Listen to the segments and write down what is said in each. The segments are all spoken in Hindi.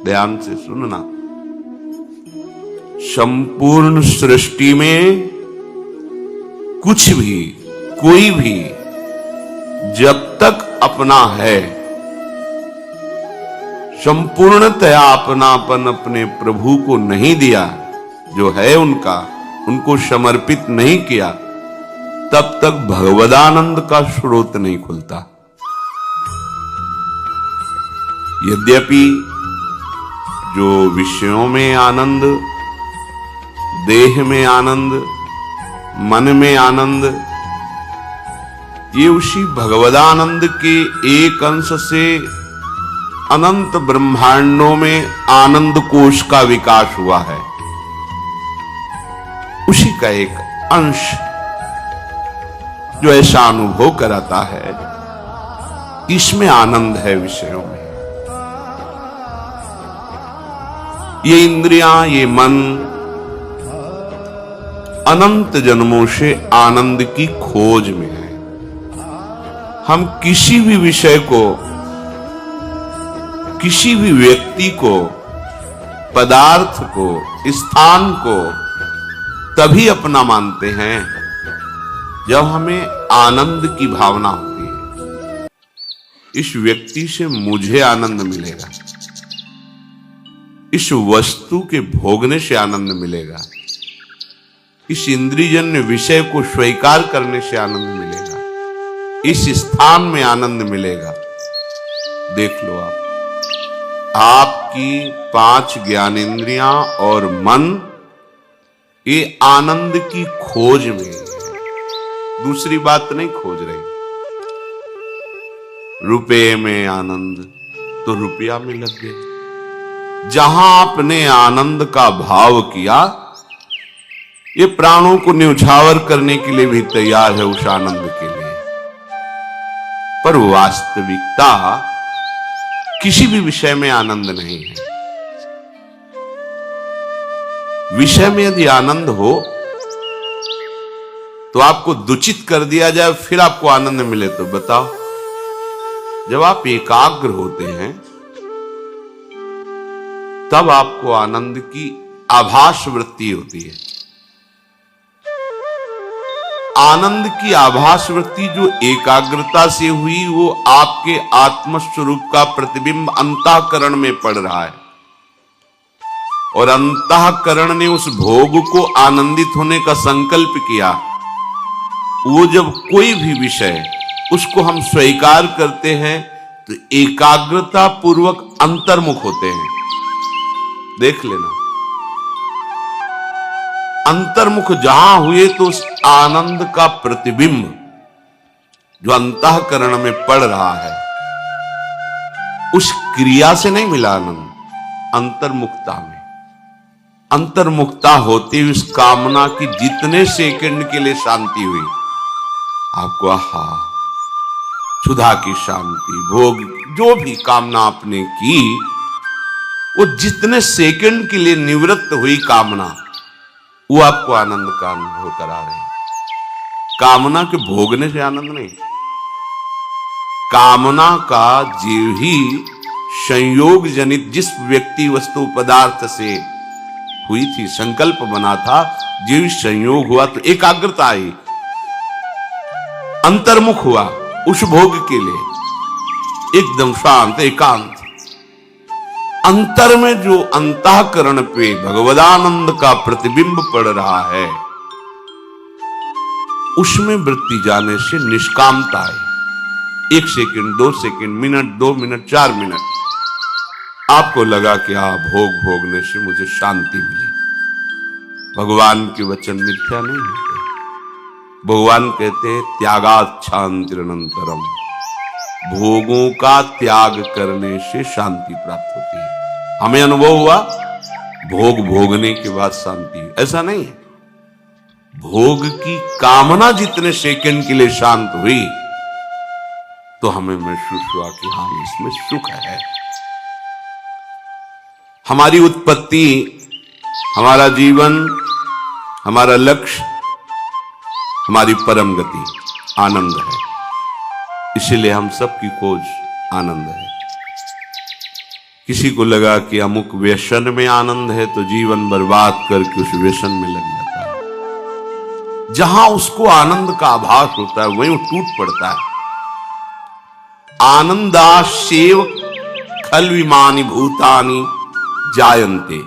ध्यान से सुनना। संपूर्ण सृष्टि में कुछ भी, कोई भी जब तक अपना है, संपूर्णतया अपनापन अपने प्रभु को नहीं दिया, जो है उनका, उनको समर्पित नहीं किया, तब तक भगवदानंद का स्रोत नहीं खुलता। यद्यपि जो विषयों में आनंद, देह में आनंद, मन में आनंद, ये उसी भगवदानंद के एक अंश से अनंत ब्रह्मांडों में आनंद कोश का विकास हुआ है। उसी का एक अंश जो ऐसा अनुभव कराता है, इसमें आनंद है विषयों में। ये इंद्रियां, ये मन अनंत जन्मों से आनंद की खोज में है। हम किसी भी विषय को, किसी भी व्यक्ति को, पदार्थ को, स्थान को तभी अपना मानते हैं जब हमें आनंद की भावना होती है। इस व्यक्ति से मुझे आनंद मिलेगा, इस वस्तु के भोगने से आनंद मिलेगा, इस इंद्रियजन्य विषय को स्वीकार करने से आनंद मिलेगा, इस स्थान में आनंद मिलेगा। देख लो आपकी 5 ज्ञानेंद्रियां और मन ये आनंद की खोज में है, दूसरी बात नहीं खोज रही। रुपये में आनंद तो रुपया में लग गए। जहां आपने आनंद का भाव किया, ये प्राणों को न्यौछावर करने के लिए भी तैयार है उस आनंद के लिए। पर वास्तविकता किसी भी विषय में आनंद नहीं है। विषय में यदि आनंद हो तो आपको दूषित कर दिया जाए, फिर आपको आनंद मिले तो बताओ। जब आप एकाग्र होते हैं तब आपको आनंद की आभास वृत्ति होती है। आनंद की आभास वृत्ति जो एकाग्रता से हुई, वो आपके आत्मस्वरूप का प्रतिबिंब अंतःकरण में पड़ रहा है, और अंतःकरण ने उस भोग को आनंदित होने का संकल्प किया। वो जब कोई भी विषय उसको हम स्वीकार करते हैं तो एकाग्रता पूर्वक अंतर्मुख होते हैं। देख लेना, अंतर्मुख जहां हुए तो उस आनंद का प्रतिबिंब जो अंतःकरण में पड़ रहा है, उस क्रिया से नहीं मिला आनंद, अंतर्मुखता में। अंतर्मुखता होती हुई उस कामना की जितने सेकंड के लिए शांति हुई, आपको आहा सुधा की शांति, भोग, जो भी कामना आपने की, वो जितने सेकंड के लिए निवृत्त हुई कामना, वो आपको आनंद का अनुभव करा रहे हैं। कामना के भोगने से आनंद नहीं, कामना का जीव ही संयोग जनित जिस व्यक्ति वस्तु पदार्थ से हुई थी, संकल्प बना था, जीव संयोग हुआ तो एकाग्रता आई, अंतर्मुख हुआ उस भोग के लिए, एकदम शांत एकांत। अंतर में जो अंतःकरण पे भगवदानंद का प्रतिबिंब पड़ रहा है, उसमें वृत्ति जाने से निष्कामता है। 1 second, 2 second, minute, 2 minute, 4 minute आपको लगा कि भोग भोगने से मुझे शांति मिली। भगवान के वचन मिथ्या नहीं होते। भगवान कहते हैं त्यागात् शान्तिरनन्तरम्, भोगों का त्याग करने से शांति प्राप्त होती है। हमें अनुभव हुआ भोग भोगने के बाद शांति, ऐसा नहीं है। भोग की कामना जितने सेकंड के लिए शांत हुई तो हमें महसूस हुआ कि हाँ, इसमें सुख है। हमारी उत्पत्ति, हमारा जीवन, हमारा लक्ष्य, हमारी परम गति आनंद है। इसीलिए हम सबकी खोज आनंद है। किसी को लगा कि अमुक व्यसन में आनंद है तो जीवन बर्बाद करके उस व्यसन में लग जाता है। जहां उसको आनंद का आभास होता है वहीं वो टूट पड़ता है। आनंदाशेव खल्विमानि भूतानि जायन्ते।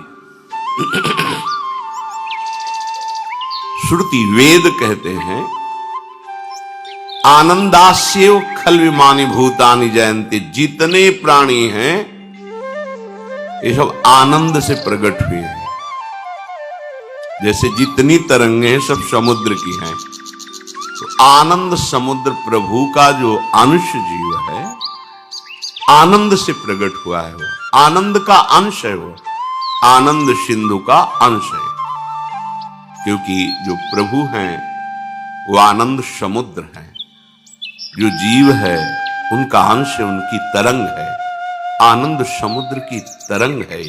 श्रुति वेद कहते हैं आनंदास्येव खल्विमानि भूतानि जायन्ते। जितने प्राणी हैं ये सब आनंद से प्रकट हुए हैं। जैसे जितनी तरंगे हैं सब समुद्र की हैं, तो आनंद समुद्र प्रभु का जो अंश जीव है आनंद से प्रकट हुआ है। वो आनंद का अंश है, वो आनंद सिंधु का अंश है। क्योंकि जो प्रभु हैं वो आनंद समुद्र है, जो जीव है उनका अंश है, उनकी तरंग है। आनंद समुद्र की तरंग है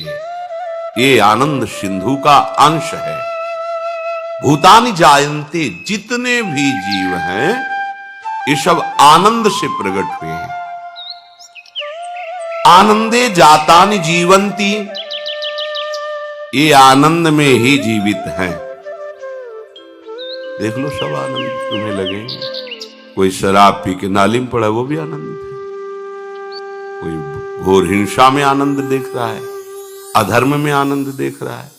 ये आनंद सिंधु का अंश है। भूतानि जायन्ते, जितने भी जीव हैं ये सब आनंद से प्रकट हुए हैं। आनंदे जातानि जीवंती, ये आनंद में ही जीवित हैं। देख लो सब आनंद तुम्हें लगेंगे। कोई शराब पी के नाली में पड़ा वो भी आनंद है, कोई घोर हिंसा में आनंद देख रहा है, अधर्म में आनंद देख रहा है,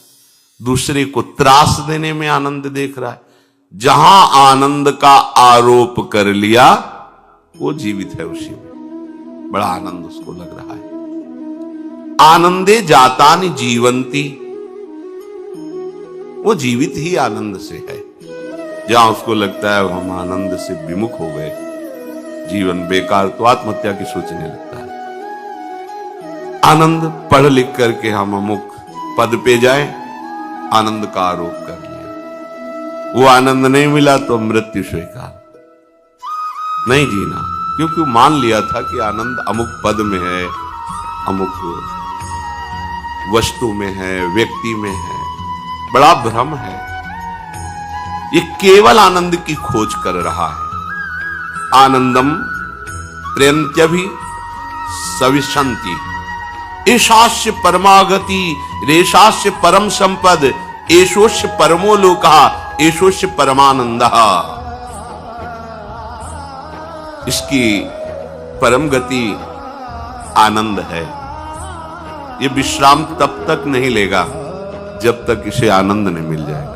दूसरे को त्रास देने में आनंद देख रहा है। जहां आनंद का आरोप कर लिया वो जीवित है, उसी में बड़ा आनंद उसको लग रहा है। आनंदे जातानि जीवंती, वो जीवित ही आनंद से है। जहां उसको लगता है हम आनंद से विमुख हो गए, जीवन बेकार, तो आत्महत्या की सोचने लगता है। आनंद पढ़ लिख करके हम अमुक पद पे जाए, आनंद का आरोप कर लिया, वो आनंद नहीं मिला तो मृत्यु स्वीकार, नहीं जीना, क्योंकि वो मान लिया था कि आनंद अमुक पद में है, अमुक वस्तु में है, व्यक्ति में है। बड़ा भ्रम है। ये केवल आनंद की खोज कर रहा है। आनंदम प्रेन्त्यभि सविशन्ति, एषास्य परमागति रेषास्य परम संपद, एषोस्य परमो लोकः एषोस्य परमानंदः। इसकी परम गति आनंद है। ये विश्राम तब तक नहीं लेगा जब तक इसे आनंद नहीं मिल जाएगा।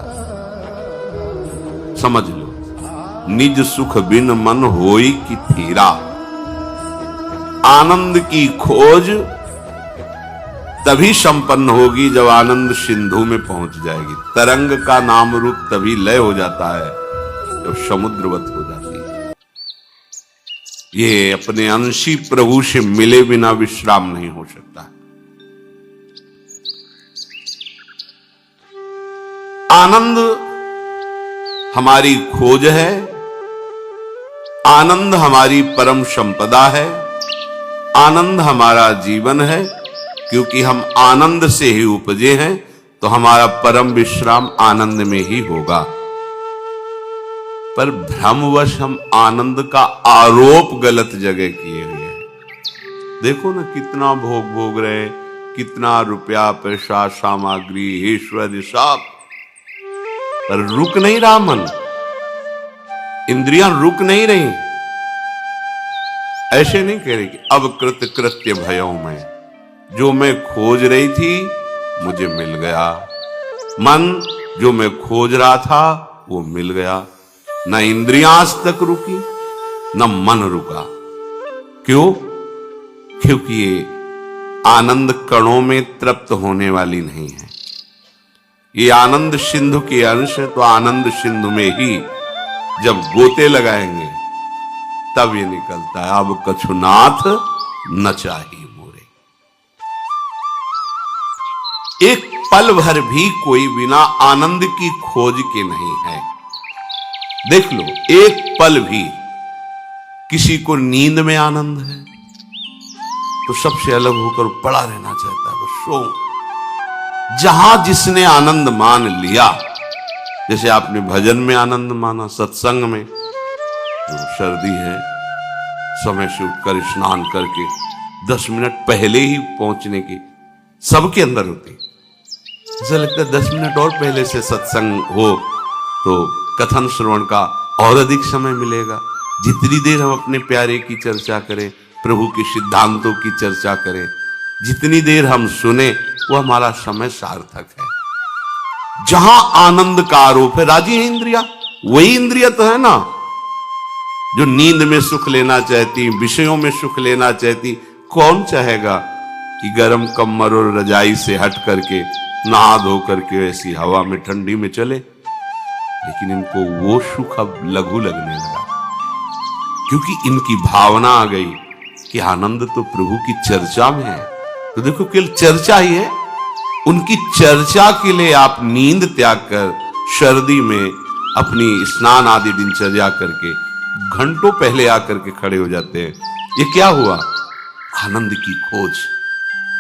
समझ लो, निज सुख बिन मन होई कि थीरा। आनंद की खोज तभी संपन्न होगी जब आनंद सिंधु में पहुंच जाएगी। तरंग का नाम रूप तभी लय हो जाता है जब समुद्रवत हो जाती है। ये अपने अंशी प्रभु से मिले बिना विश्राम नहीं हो सकता। आनंद हमारी खोज है, आनंद हमारी परम संपदा है, आनंद हमारा जीवन है। क्योंकि हम आनंद से ही उपजे हैं तो हमारा परम विश्राम आनंद में ही होगा। पर भ्रमवश हम आनंद का आरोप गलत जगह किए हुए हैं। देखो ना कितना भोग भोग रहे, कितना रुपया पैसा सामग्री ऐश्वर्य सब, पर रुक नहीं रहा मन, इंद्रियां रुक नहीं रही। ऐसे नहीं कह रही कि अब कृत कृत्य भयों में, जो मैं खोज रही थी मुझे मिल गया। मन जो मैं खोज रहा था वो मिल गया। न इंद्रियां आज तक रुकी न मन रुका। क्यों? क्योंकि ये आनंद कणों में तृप्त होने वाली नहीं है। ये आनंद सिंधु के अंश है, तो आनंद सिंधु में ही जब गोते लगाएंगे तब ये निकलता है। अब कछुनाथ न चाहिए मोरे। एक पल भर भी कोई बिना आनंद की खोज के नहीं है। देख लो, एक पल भी किसी को नींद में आनंद है तो सबसे अलग होकर पड़ा रहना चाहता है, बस सो। जहां जिसने आनंद मान लिया, जैसे आपने भजन में आनंद माना, सत्संग में, तो सर्दी है, समय से उठकर स्नान करके 10 मिनट पहले ही पहुंचने की सबके अंदर होती। ऐसा लगता है 10 मिनट और पहले से सत्संग हो तो कथन श्रवण का और अधिक समय मिलेगा। जितनी देर हम अपने प्यारे की चर्चा करें, प्रभु के सिद्धांतों की चर्चा करें, जितनी देर हम सुने वो हमारा समय सार्थक है। जहां आनंद का आरोप है, राजी है इंद्रिया, वही इंद्रिया तो है ना जो नींद में सुख लेना चाहती, विषयों में सुख लेना चाहती। कौन चाहेगा कि गर्म कम्बल और रजाई से हट करके नहा धो करके ऐसी हवा में ठंडी में चले? लेकिन इनको वो सुख अब लघु लगने लगा, क्योंकि इनकी भावना आ गई कि आनंद तो प्रभु की चर्चा में है। तो देखो केवल चर्चा ही है, उनकी चर्चा के लिए आप नींद त्याग कर सर्दी में अपनी स्नान आदि दिनचर्या करके घंटों पहले आकर के खड़े हो जाते हैं। ये क्या हुआ? आनंद की खोज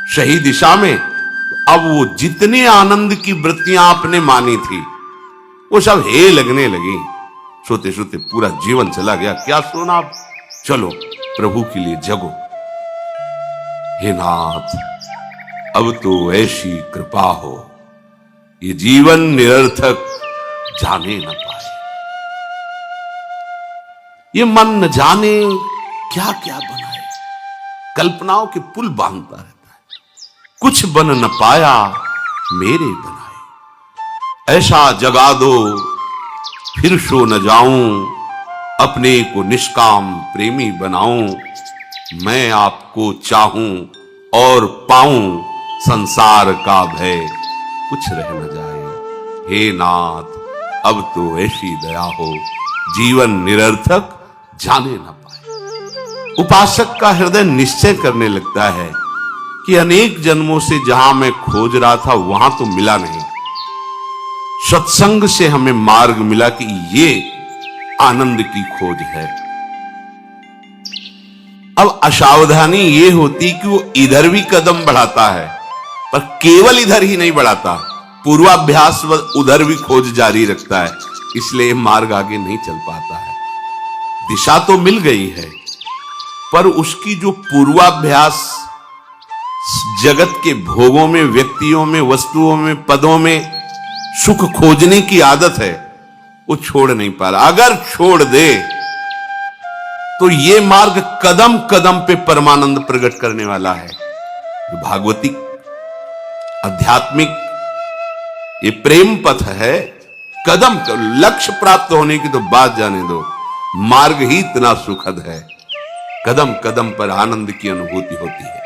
सही दिशा में। अब वो जितने आनंद की वृत्तियां आपने मानी थी वो सब हे लगने लगी। सोते सोते पूरा जीवन चला गया। क्या सोना आप, चलो प्रभु के लिए जगो। हे नाथ, अब तो ऐसी कृपा हो ये जीवन निरर्थक जाने न पाए। ये मन न जाने क्या क्या बनाए, कल्पनाओं के पुल बांधता रहता है। कुछ बन न पाया मेरे बनाए, ऐसा जगा दो फिर सो न जाऊं, अपने को निष्काम प्रेमी बनाऊं। मैं आपको चाहूं और पाऊं, संसार का भय कुछ रह न जाए। हे नाथ, अब तो ऐसी दया हो जीवन निरर्थक जाने न पाए। उपासक का हृदय निश्चय करने लगता है कि अनेक जन्मों से जहां मैं खोज रहा था वहां तो मिला नहीं। सत्संग से हमें मार्ग मिला कि ये आनंद की खोज है। अब असावधानी ये होती कि वो इधर भी कदम बढ़ाता है, पर केवल इधर ही नहीं बढ़ाता, पूर्वाभ्यास उधर भी खोज जारी रखता है। इसलिए मार्ग आगे नहीं चल पाता है। दिशा तो मिल गई है, पर उसकी जो पूर्वाभ्यास जगत के भोगों में, व्यक्तियों में, वस्तुओं में, पदों में सुख खोजने की आदत है, वो छोड़ नहीं पा रहा। अगर छोड़ दे तो ये मार्ग कदम कदम पे परमानंद प्रकट करने वाला है। जो भागवती आध्यात्मिक ये प्रेम पथ है, कदम लक्ष्य प्राप्त होने की तो बात जाने दो, मार्ग ही इतना सुखद है। कदम कदम पर आनंद की अनुभूति होती है।